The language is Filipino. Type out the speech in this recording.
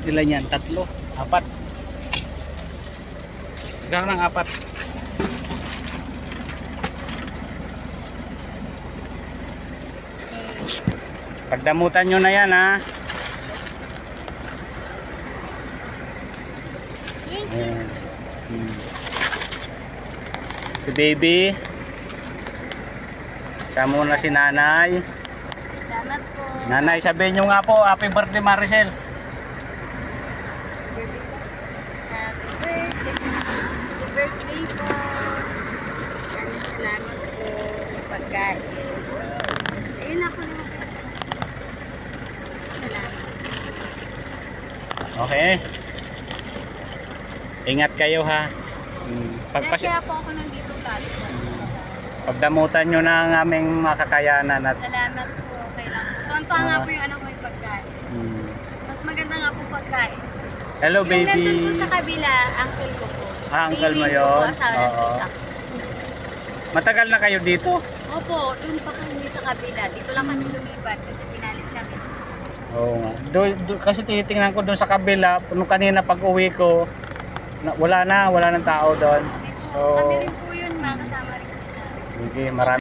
Ilan yan? 3, 4. Ikaw ng 4. Pagdamutan nyo na yan, ha. Ayan. Si baby. Siya muna si nanay. Salamat po. Nanay, sabihin nyo nga po, happy birthday Maricel. Happy birthday. Happy birthday po. Salamat po. Pagkain. Ayun ako naman. Salamat. Okay. Ingat kayo, ha. Kaya po ako nandito tayo. Pagdamutan nyo na ang aming makakayanan at Salamat po. Okay lang po. Tuwan-tuwa nga po yung anak ko yung pagkain. Mas maganda nga po pagkain. hello, Yung baby. nandun po sa kabila, uncle ko po. Ah, uncle mo Baby ko yun? po, asawa ng Oo. tita ko. Matagal na kayo dito? Opo, dun pa kami sa kabila. Dito lang kami lumipat kasi pinalis kami. Oo nga. Kasi tinitingnan ko doon sa kabila, nung kanina pag uwi ko, wala nang tao doon. Kami Oo. rin po yun, mga kasama rin. Sige, marami.